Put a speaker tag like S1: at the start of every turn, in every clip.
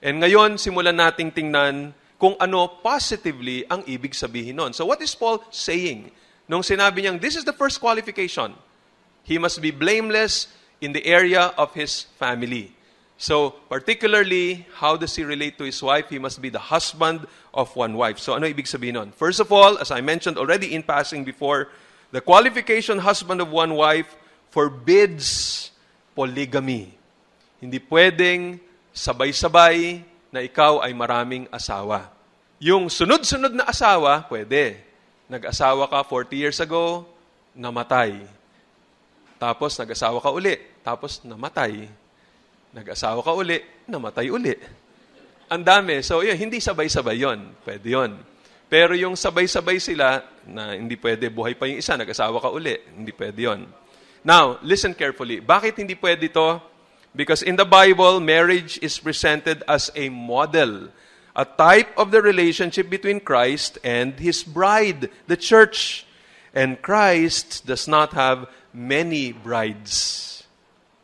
S1: And ngayon, simulan nating tingnan kung ano positively ang ibig sabihin nun. So what is Paul saying? Nung sinabi niyang, this is the first qualification. He must be blameless in the area of his family. So, particularly, how does he relate to his wife? He must be the husband of one wife. So, ano ibig sabihin nun? First of all, as I mentioned already in passing before, the qualification husband of one wife forbids polygamy. Hindi pwedeng sabay-sabay na ikaw ay maraming asawa. Yung sunod-sunod na asawa, pwede. Nag-asawa ka 40 years ago, namatay. Tapos nag-asawa ka uli, tapos namatay. Nag-asawa ka uli, namatay uli. Ang dami. So, yun, hindi sabay-sabay yun. Pwede yun. Pero yung sabay-sabay sila, na hindi pwede, buhay pa yung isa, nag-asawa ka uli. Hindi pwede yun. Now, listen carefully. Bakit hindi pwede ito? Because in the Bible, marriage is presented as a model, a type of the relationship between Christ and His bride, the church. And Christ does not have many brides.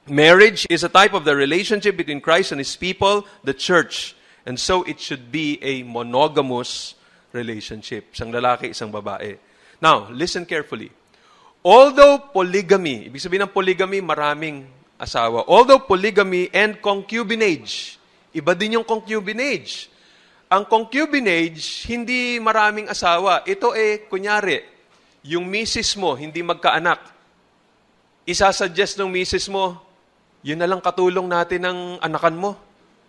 S1: Marriage is a type of the relationship between Christ and His people, the church. And so it should be a monogamous relationship. Isang lalaki, isang babae. Now, listen carefully. Although polygamy, ibig sabihin ng polygamy, maraming asawa. Although polygamy and concubinage, iba din yung concubinage. Ang concubinage, hindi maraming asawa. Ito kunyari, yung misis mo, hindi magkaanak. Isasuggest ng misis mo, yun na lang katulong natin ng anakan mo.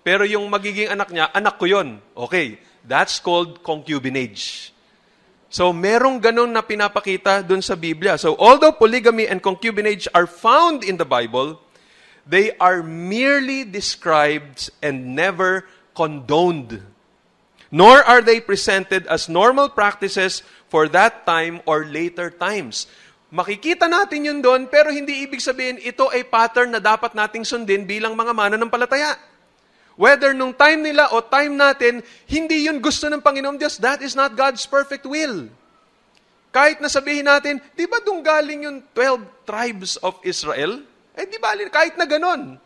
S1: Pero yung magiging anak niya, anak ko yun. Okay, that's called concubinage. So, merong ganun na pinapakita dun sa Biblia. So, although polygamy and concubinage are found in the Bible, they are merely described and never condoned. Nor are they presented as normal practices for that time or later times. Makikita natin yun doon, pero hindi ibig sabihin ito ay pattern na dapat nating sundin bilang mga mananampalataya. Whether nung time nila o time natin, hindi yun gusto ng Panginoon Diyos. That is not God's perfect will. Kahit na sabihin natin, di ba doon galing yung 12 tribes of Israel? Di ba, kahit na ganon.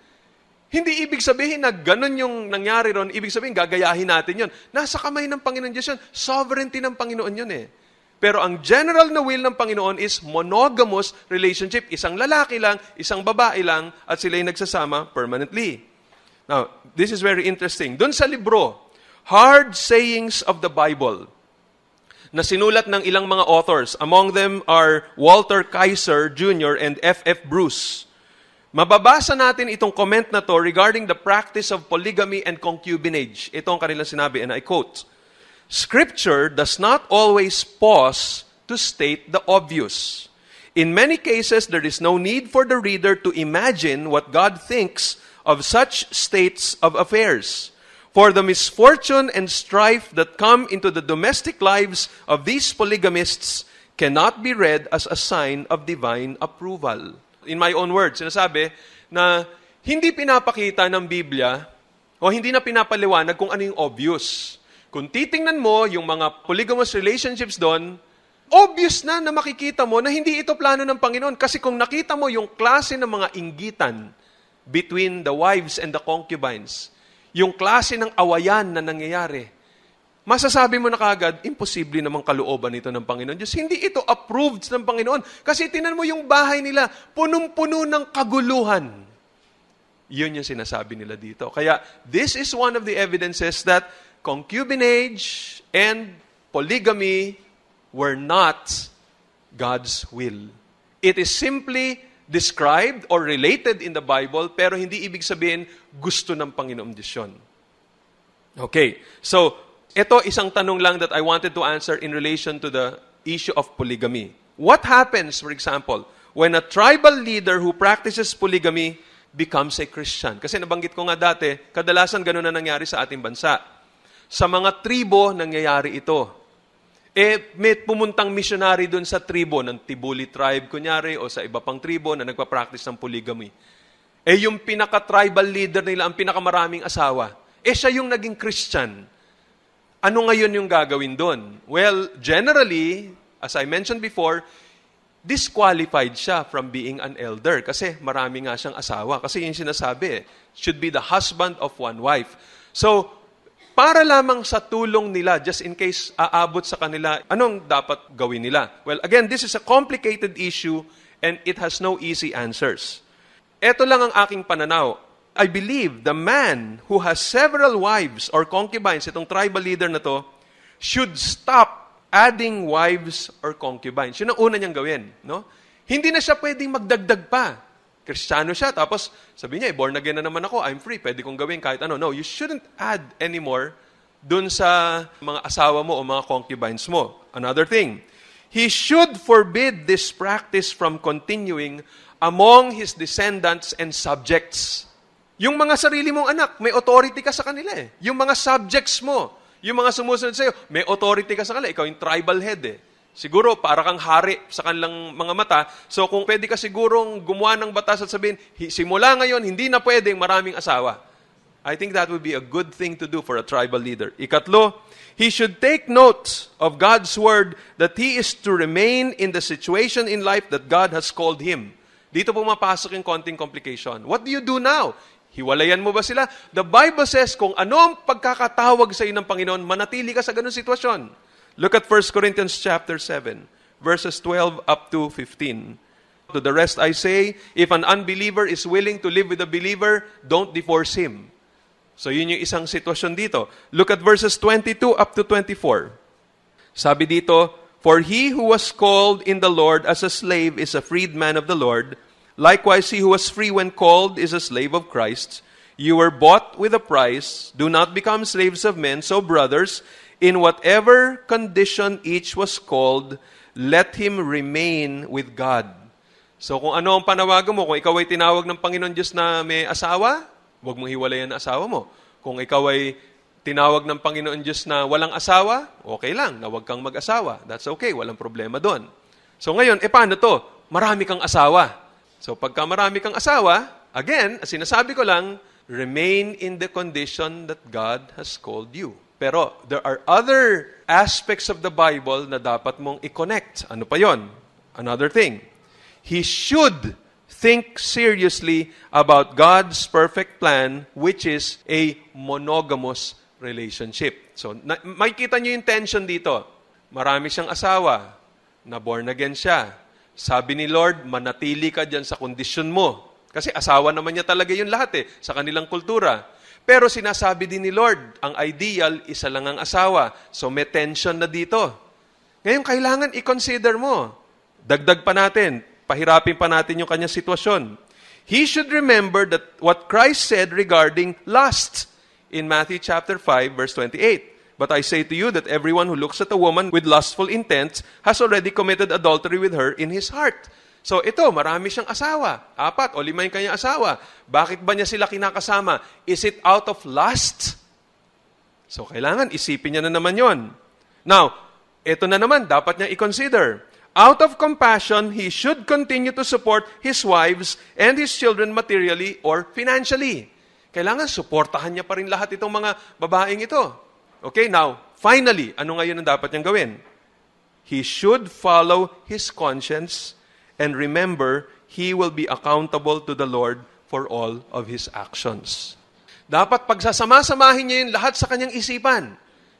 S1: Hindi ibig sabihin na ganon yung nangyari ron, ibig sabihin gagayahin natin yun. Nasa kamay ng Panginoon Diyos yun. Sovereignty ng Panginoon yun Pero ang general na will ng Panginoon is monogamous relationship. Isang lalaki lang, isang babae lang, at sila'y nagsasama permanently. Now, this is very interesting. Doon sa libro, Hard Sayings of the Bible, na sinulat ng ilang mga authors. Among them are Walter Kaiser Jr. and F.F. Bruce. Mababasa natin itong comment na to regarding the practice of polygamy and concubinage. Ito ang kanilang sinabi, and I quote, Scripture does not always pause to state the obvious. In many cases, there is no need for the reader to imagine what God thinks of such states of affairs. For the misfortune and strife that come into the domestic lives of these polygamists cannot be read as a sign of divine approval. In my own words, sinasabi na hindi pinapakita ng Biblia o hindi na pinapaliwanag kung ano yung obvious. Kung titingnan mo yung mga polygamous relationships doon, obvious na makikita mo na hindi ito plano ng Panginoon. Kasi kung nakita mo yung klase ng mga inggitan between the wives and the concubines, yung klase ng awayan na nangyayari, masasabi mo na kagad, imposible namang kalooban ito ng Panginoon Diyos. Hindi ito approved ng Panginoon. Kasi tinan mo yung bahay nila, punong-puno ng kaguluhan. Yun yung sinasabi nila dito. Kaya, this is one of the evidences that concubinage and polygamy were not God's will. It is simply described or related in the Bible, pero hindi ibig sabihin gusto ng Panginoong Diyos yun. Okay, so ito isang tanong lang that I wanted to answer in relation to the issue of polygamy. What happens, for example, when a tribal leader who practices polygamy becomes a Christian? Kasi nabanggit ko nga dati, kadalasan ganun na nangyari sa ating bansa. Sa mga tribo, nangyayari ito. May pumuntang missionary dun sa tribo ng Tibuli tribe, kunyari, o sa iba pang tribo na nagpa-practice ng polygamy. Yung pinaka-tribal leader nila, ang pinakamaraming asawa, siya yung naging Christian. Ano ngayon yung gagawin dun? Well, generally, as I mentioned before, disqualified siya from being an elder kasi marami nga siyang asawa. Kasi yung sinasabi, should be the husband of one wife. So, para lamang sa tulong nila, just in case aabot sa kanila, anong dapat gawin nila? Well, again, this is a complicated issue and it has no easy answers. Ito lang ang aking pananaw. I believe the man who has several wives or concubines, itong tribal leader na to, should stop adding wives or concubines. Yun ang una niyang gawin. No? Hindi na siya pwedeng magdagdag pa. Kristiyano siya, tapos sabi niya, born again na naman ako, I'm free, pwede kong gawin kahit ano. No, you shouldn't add anymore dun sa mga asawa mo o mga concubines mo. Another thing, he should forbid this practice from continuing among his descendants and subjects. Yung mga sarili mong anak, may authority ka sa kanila eh. Yung mga subjects mo, yung mga sumusunod sa'yo, may authority ka sa kanila. Ikaw yung tribal head eh. Siguro, para kang hari sa kanilang mga mata. So, kung pwede ka sigurong gumawa ng batas at sabihin, simula ngayon, hindi na pwedeng maraming asawa. I think that would be a good thing to do for a tribal leader. Ikatlo, he should take note of God's word that he is to remain in the situation in life that God has called him. Dito pumapasok yung konting complication. What do you do now? Hiwalayan mo ba sila? The Bible says, kung ano ang pagkakatawag sa iyo ng Panginoon, manatili ka sa ganung sitwasyon. Look at 1 Corinthians chapter 7, verses 12 up to 15. To the rest I say, if an unbeliever is willing to live with a believer, don't divorce him. So yun yung isang sitwasyon dito. Look at verses 22 up to 24. Sabi dito, for he who was called in the Lord as a slave is a freedman of the Lord. Likewise, he who was free when called is a slave of Christ. You were bought with a price. Do not become slaves of men. So, brothers, in whatever condition each was called, let him remain with God. So kung ano ang panawagan mo, kung ikaw ay tinawag ng Panginoon Diyos na may asawa, huwag mong hiwalayan ang asawa mo. Kung ikaw ay tinawag ng Panginoon Diyos na walang asawa, okay lang, na huwag kang mag-asawa. That's okay, walang problema doon. So ngayon, paano to? Marami kang asawa. So pagka marami kang asawa, again, sinasabi ko lang, remain in the condition that God has called you. Pero there are other aspects of the Bible na dapat mong i-connect. Ano pa yon? Another thing. He should think seriously about God's perfect plan, which is a monogamous relationship. So, makikita nyo yung tension dito. Marami siyang asawa, na born again siya. Sabi ni Lord, manatili ka dyan sa kondisyon mo. Kasi asawa naman niya talaga yun lahat sa kanilang kultura. Pero sinasabi din ni Lord, ang ideal, isa lang ang asawa. So may tension na dito. Ngayon, kailangan i-consider mo. Dagdag pa natin, pahirapin pa natin yung kanyang sitwasyon. He should remember that what Christ said regarding lust in Matthew chapter 5, verse 28. But I say to you that everyone who looks at a woman with lustful intent has already committed adultery with her in his heart. So ito, marami siyang asawa. 4 o 5 yung kanyang asawa. Bakit ba niya sila kinakasama? Is it out of lust? So kailangan isipin niya na naman yon. Now, ito na naman, dapat niya i-consider. Out of compassion, he should continue to support his wives and his children materially or financially. Kailangan suportahan niya pa rin lahat itong mga babaeng ito. Okay, now, finally, ano ngayon ang dapat niyang gawin? He should follow his conscience and remember, he will be accountable to the Lord for all of his actions. Dapat pagsasama-samahin niya yun lahat sa kanyang isipan.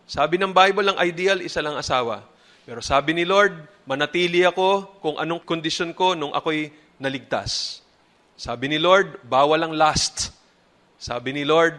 S1: Sabi ng Bible, ang ideal, isa lang asawa. Pero sabi ni Lord, manatili ako kung anong kondisyon ko nung ako'y naligtas. Sabi ni Lord, bawal ang lust. Sabi ni Lord,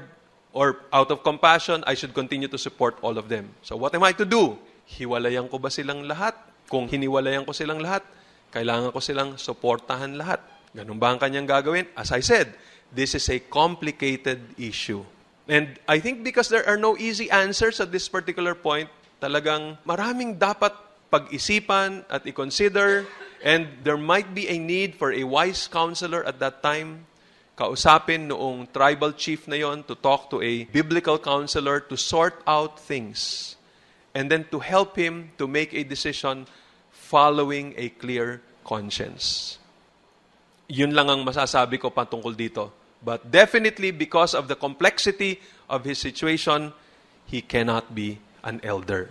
S1: or out of compassion, I should continue to support all of them. So what am I to do? Hiwalayan ko ba silang lahat? Kung hiniwalayan ko silang lahat, kailangan ko silang suportahan lahat. Ganun ba ang kanyang gagawin? As I said, this is a complicated issue. And I think because there are no easy answers at this particular point, talagang maraming dapat pag-isipan at i-consider, and there might be a need for a wise counselor at that time. Kausapin noong tribal chief na yon to talk to a biblical counselor to sort out things and then to help him to make a decision following a clear conscience. Yun lang ang masasabi ko patungkol dito. But definitely, because of the complexity of his situation, he cannot be an elder.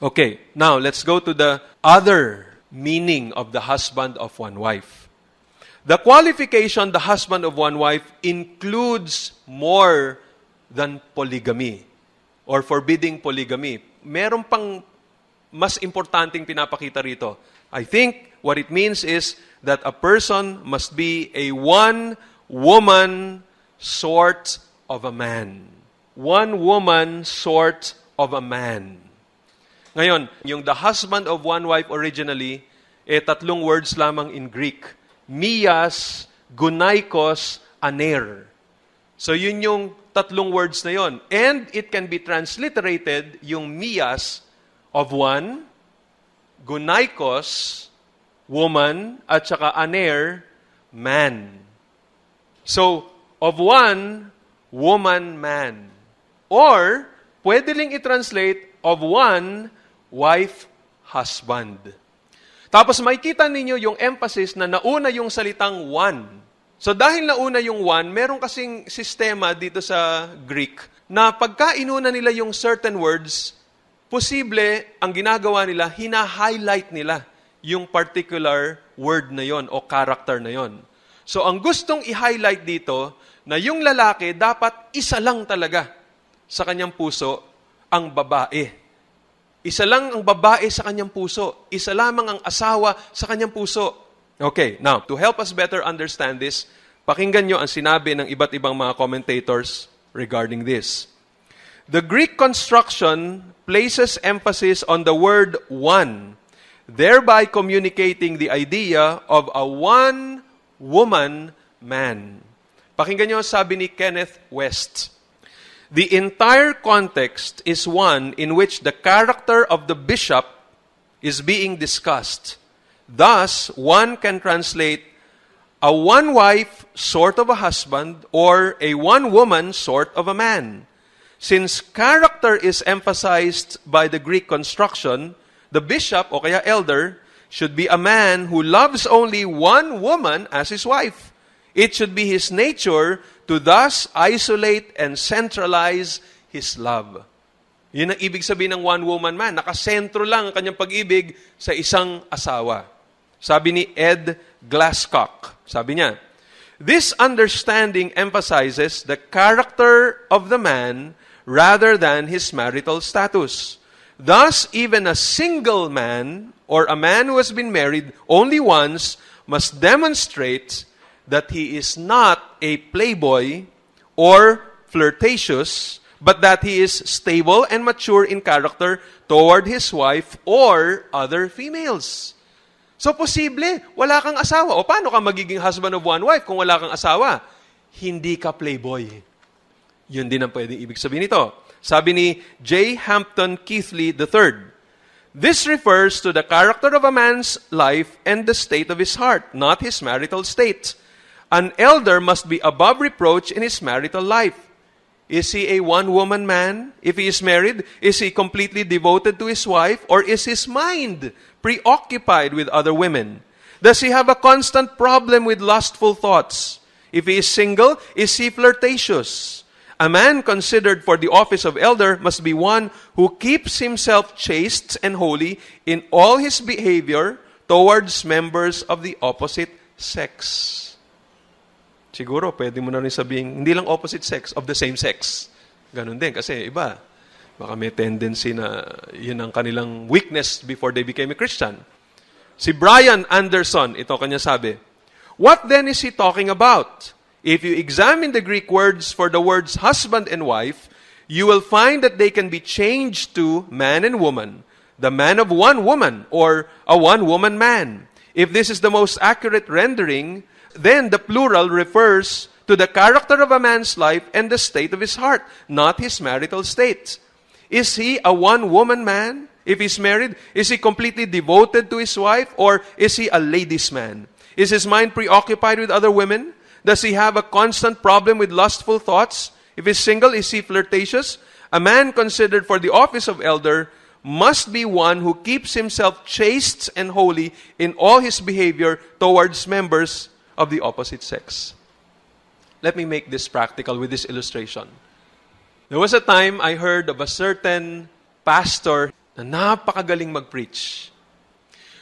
S1: Okay, now let's go to the other meaning of the husband of one wife. The qualification, the husband of one wife, includes more than polygamy or forbidding polygamy. Meron pang mas importanteng pinapakita rito. I think what it means is that a person must be a one-woman sort of a man. One woman sort of a man. Ngayon, yung the husband of one wife originally, tatlong words lamang in Greek. Mias, gunaikos, aner. So yun yung tatlong words na yon. And it can be transliterated yung mias of one, gunaikos, woman, at saka aner, man. So, of one, woman, man. Or, pwede ling i-translate of one, wife, husband. Tapos makikita ninyo yung emphasis na nauna yung salitang one. So dahil nauna yung one, meron kasing sistema dito sa Greek na pagka inuna nila yung certain words, posible ang ginagawa nila, hina-highlight nila yung particular word na yon o character na yon. So ang gustong i-highlight dito, na yung lalaki dapat isa lang talaga sa kanyang puso, ang babae. Isa lang ang babae sa kanyang puso. Isa lamang ang asawa sa kanyang puso. Okay, now, to help us better understand this, pakinggan nyo ang sinabi ng iba't ibang mga commentators regarding this. The Greek construction places emphasis on the word one, thereby communicating the idea of a one-woman man. Pakinggan nyo sabi ni Kenneth West. The entire context is one in which the character of the bishop is being discussed. Thus, one can translate a one-wife sort of a husband or a one-woman sort of a man. Since character is emphasized by the Greek construction, the bishop o kaya elder should be a man who loves only one woman as his wife. It should be his nature to thus isolate and centralize his love. Yun ang ibig sabihin ng one-woman man. Nakasentro lang ang kanyang pag-ibig sa isang asawa. Sabi ni Ed Glasscock, sabi niya, this understanding emphasizes the character of the man rather than his marital status. Thus, even a single man or a man who has been married only once must demonstrate that he is not a playboy or flirtatious, but that he is stable and mature in character toward his wife or other females. So, posible, wala kang asawa. O paano ka magiging husband of one wife kung wala kang asawa? Hindi ka playboy. Yun din ang pwedeng ibig sabihin nito. Sabi ni J. Hampton Keithley III, this refers to the character of a man's life and the state of his heart, not his marital state. An elder must be above reproach in his marital life. Is he a one-woman man? If he is married, is he completely devoted to his wife? Or is his mind preoccupied with other women? Does he have a constant problem with lustful thoughts? If he is single, is he flirtatious? A man considered for the office of elder must be one who keeps himself chaste and holy in all his behavior towards members of the opposite sex. Siguro, pwede mo na rin sabihin, hindi lang opposite sex, of the same sex. Ganun din, kasi iba. Baka may tendency na yun ang kanilang weakness before they became a Christian. Si Brian Anderson, ito kanya sabi, what then is he talking about? If you examine the Greek words for the words husband and wife, you will find that they can be changed to man and woman, the man of one woman, or a one-woman man. If this is the most accurate rendering, then the plural refers to the character of a man's life and the state of his heart, not his marital state. Is he a one-woman man? If he's married, is he completely devoted to his wife, or is he a ladies' man? Is his mind preoccupied with other women? Does he have a constant problem with lustful thoughts? If he's single, is he flirtatious? A man considered for the office of elder must be one who keeps himself chaste and holy in all his behavior towards members of the opposite sex. Let me make this practical with this illustration. There was a time I heard of a certain pastor na napakagaling mag-preach.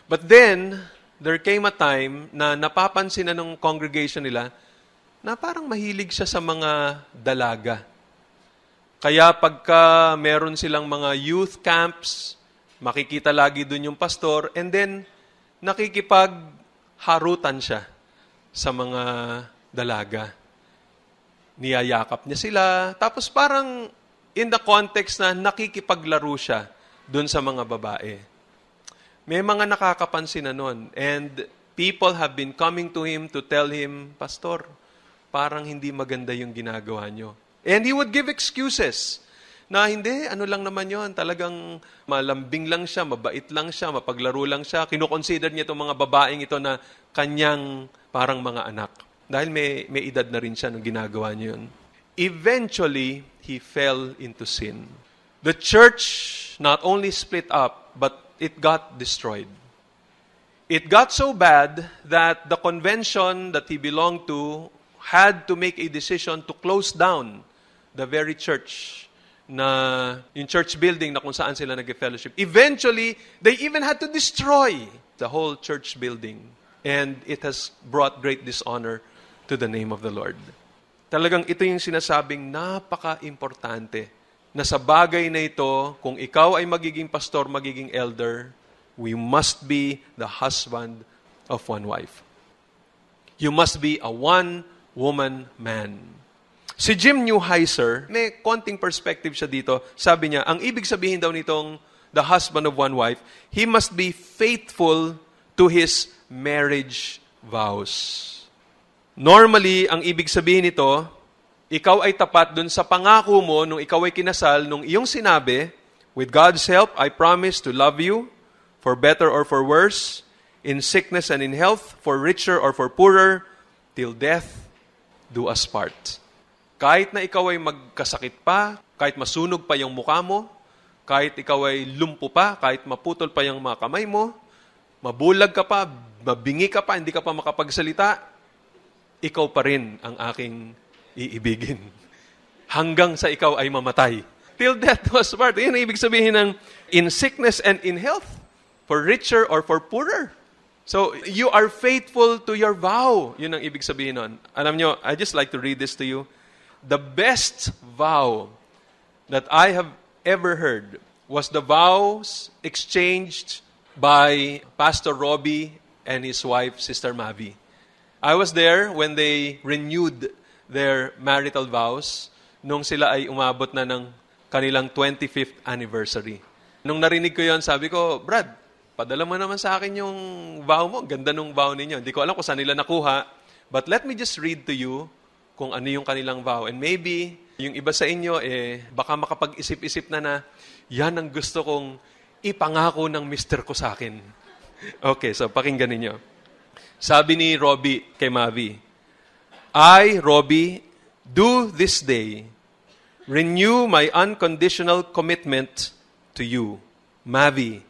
S1: But then, there came a time na napapansin na ng congregation nila na parang mahilig siya sa mga dalaga. Kaya pagka meron silang mga youth camps, makikita lagi dun yung pastor, and then nakikipagharutan siya sa mga dalaga. Niyayakap niya sila, tapos parang in the context na nakikipaglaro siya dun sa mga babae. May mga nakakapansin na nun, and people have been coming to him to tell him, Pastor, parang hindi maganda yung ginagawa nyo. And he would give excuses na hindi, ano lang naman yon, talagang malambing lang siya, mabait lang siya, mapaglaro lang siya. Kinoconsider niya itong mga babaeng ito na kanyang parang mga anak. Dahil may edad na rin siya nung ginagawa niya yun. Eventually, he fell into sin. The church not only split up, but it got destroyed. It got so bad that the convention that he belonged to had to make a decision to close down the very church na yung church building na kung saan sila nag-fellowship. Eventually, they even had to destroy the whole church building. And it has brought great dishonor to the name of the Lord. Talagang ito yung sinasabing napaka-importante na sa bagay na ito, kung ikaw ay magiging pastor, magiging elder, we must be the husband of one wife. You must be a one-woman man. Si Jim Newheiser, may konting perspective siya dito. Sabi niya, ang ibig sabihin daw nitong the husband of one wife, he must be faithful to his marriage vows. Normally, ang ibig sabihin nito, ikaw ay tapat dun sa pangako mo nung ikaw ay kinasal, nung iyong sinabi, with God's help, I promise to love you, for better or for worse, in sickness and in health, for richer or for poorer, till death do us part. Kahit na ikaw ay magkasakit pa, kahit masunog pa yung mukha mo, kahit ikaw ay lumpo pa, kahit maputol pa yung mga kamay mo, mabulag ka pa, mabingi ka pa, hindi ka pa makapagsalita, ikaw pa rin ang aking iibigin. Hanggang sa ikaw ay mamatay. Till death do us part. Yan ang ibig sabihin ng in sickness and in health, for richer or for poorer. So, you are faithful to your vow. Yun ang ibig sabihin nun. Alam nyo, I just like to read this to you. The best vow that I have ever heard was the vows exchanged by Pastor Robbie and his wife, Sister Mavi. I was there when they renewed their marital vows nung sila ay umabot na ng kanilang 25th anniversary. Nung narinig ko yon, sabi ko, Brad, padala mo naman sa akin yung vow mo. Ganda nung vow ninyo. Hindi ko alam kung saan nila nakuha. But let me just read to you kung ano yung kanilang vow. And maybe, yung iba sa inyo, baka makapag-isip-isip na yan ang gusto kong ipangako ng mister ko sa akin. Okay, so pakinggan ninyo. Sabi ni Robbie kay Mavi, I, Robbie, do this day renew my unconditional commitment to you, Mavi,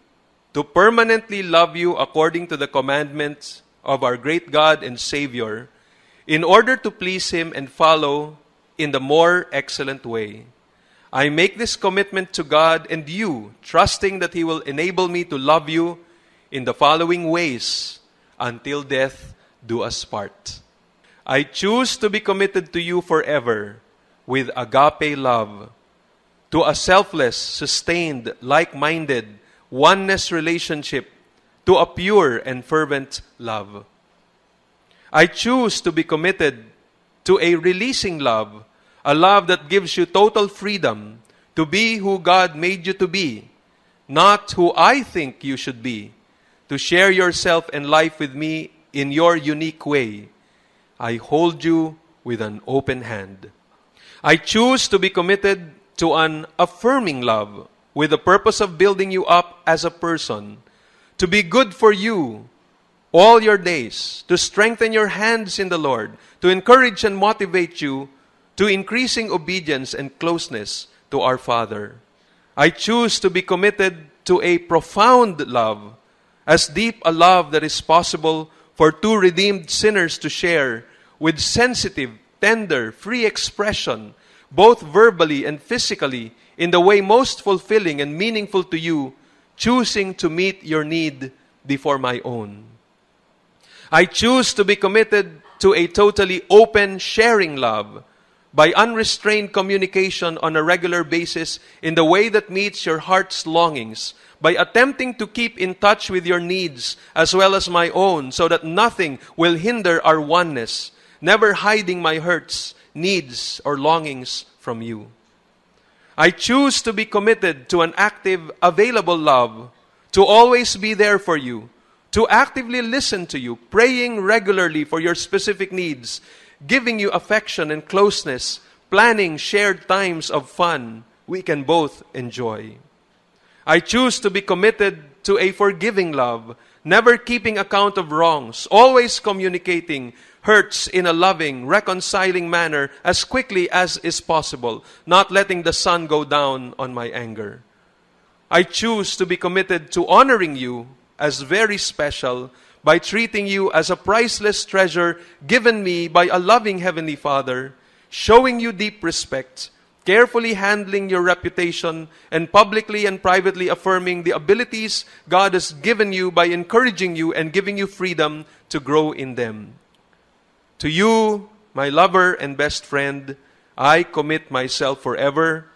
S1: to permanently love you according to the commandments of our great God and Savior, in order to please Him and follow in the more excellent way. I make this commitment to God and you, trusting that He will enable me to love you in the following ways until death do us part. I choose to be committed to you forever with agape love, to a selfless, sustained, like-minded, oneness relationship, to a pure and fervent love. I choose to be committed to a releasing love, a love that gives you total freedom to be who God made you to be, not who I think you should be, to share yourself and life with me in your unique way. I hold you with an open hand. I choose to be committed to an affirming love with the purpose of building you up as a person, to be good for you all your days, to strengthen your hands in the Lord, to encourage and motivate you to increasing obedience and closeness to our Father. I choose to be committed to a profound love, as deep a love that is possible for two redeemed sinners to share, with sensitive, tender, free expression, both verbally and physically, in the way most fulfilling and meaningful to you, choosing to meet your need before my own. I choose to be committed to a totally open, sharing love, by unrestrained communication on a regular basis in the way that meets your heart's longings, by attempting to keep in touch with your needs as well as my own so that nothing will hinder our oneness, never hiding my hurts, needs, or longings from you. I choose to be committed to an active, available love, to always be there for you, to actively listen to you, praying regularly for your specific needs, giving you affection and closeness, planning shared times of fun we can both enjoy. I choose to be committed to a forgiving love, never keeping account of wrongs, always communicating hurts in a loving, reconciling manner as quickly as is possible, not letting the sun go down on my anger. I choose to be committed to honoring you as very special by treating you as a priceless treasure given me by a loving Heavenly Father, showing you deep respect, carefully handling your reputation, and publicly and privately affirming the abilities God has given you by encouraging you and giving you freedom to grow in them. To you, my lover and best friend, I commit myself forever,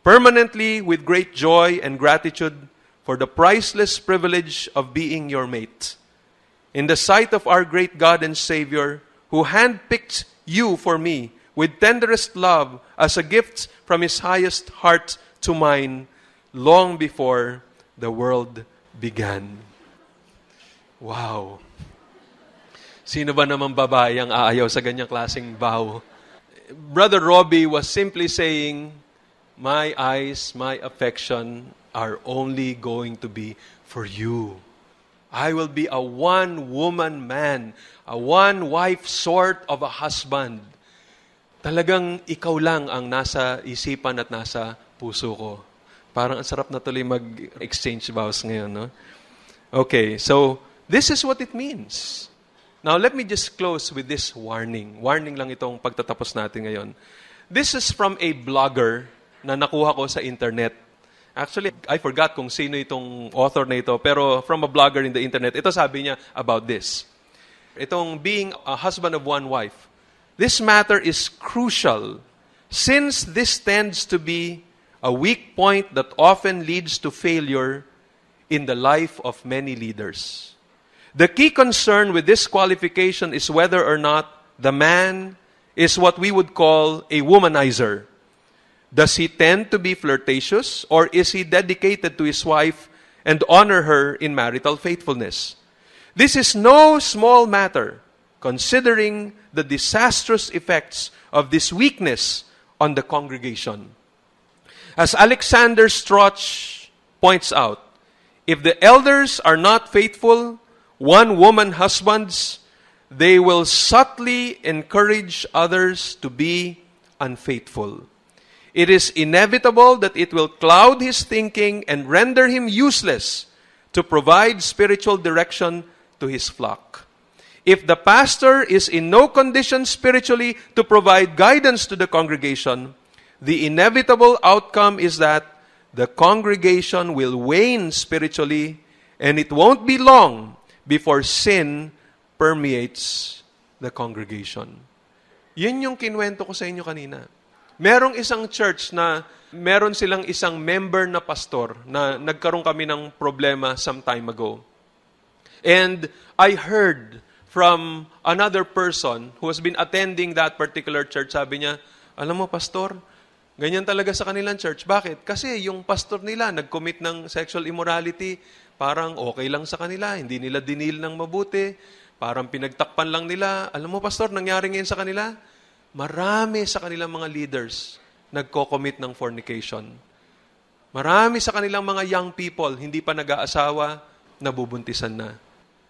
S1: permanently with great joy and gratitude for the priceless privilege of being your mate. In the sight of our great God and Savior, who handpicked you for me with tenderest love as a gift from His highest heart to mine, long before the world began. Wow! Sino ba namang babae ang aayaw sa ganyang klaseng vow? Brother Robbie was simply saying, my eyes, my affection are only going to be for you. I will be a one-woman man, a one-wife sort of a husband. Talagang ikaw lang ang nasa isipan at nasa puso ko. Parang ang sarap na tuloy mag-exchange vows ngayon, no? Okay, so this is what it means. Now, let me just close with this warning. Warning lang itong pagtatapos natin ngayon. This is from a blogger na nakuha ko sa internet. Actually, I forgot kung sino itong author na ito, pero from a blogger in the internet, ito sabi niya about this. Itong being a husband of one wife. This matter is crucial since this tends to be a weak point that often leads to failure in the life of many leaders. The key concern with this qualification is whether or not the man is what we would call a womanizer. Does he tend to be flirtatious, or is he dedicated to his wife and honor her in marital faithfulness? This is no small matter, considering the disastrous effects of this weakness on the congregation. As Alexander Strauch points out, if the elders are not faithful, one-woman husbands, they will subtly encourage others to be unfaithful. It is inevitable that it will cloud his thinking and render him useless to provide spiritual direction to his flock. If the pastor is in no condition spiritually to provide guidance to the congregation, the inevitable outcome is that the congregation will wane spiritually, and it won't be long before sin permeates the congregation. Yun yung kinwento ko sa inyo kanina. Merong isang church na meron silang isang member na pastor na nagkaroon kami ng problema some time ago. And I heard from another person who has been attending that particular church, sabi niya, alam mo, pastor, ganyan talaga sa kanilang church. Bakit? Kasi yung pastor nila nag-commit ng sexual immorality, parang okay lang sa kanila, hindi nila dinil ng mabuti, parang pinagtakpan lang nila. Alam mo, pastor, nangyari ngayon sa kanila? Marami sa kanilang mga leaders nagko-commit ng fornication. Marami sa kanilang mga young people, hindi pa nag-aasawa, nabubuntisan na.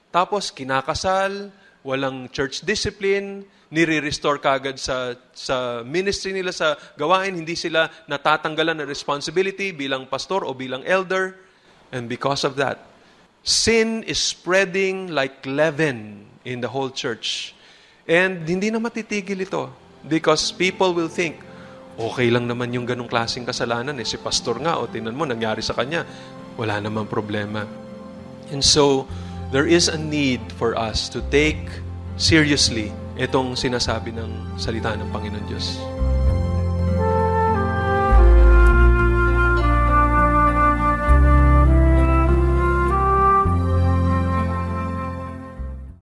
S1: Tapos, kinakasal, walang church discipline, nire-restore kagad sa ministry nila, sa gawain, hindi sila natatanggalan ng responsibility bilang pastor o bilang elder. And because of that, sin is spreading like leaven in the whole church. And hindi na matitigil ito because people will think, okay lang naman yung ganong klaseng kasalanan. Si pastor nga, o tinan mo, nangyari sa kanya. Wala namang problema. And so, there is a need for us to take seriously itong sinasabi ng salita ng Panginoon Diyos.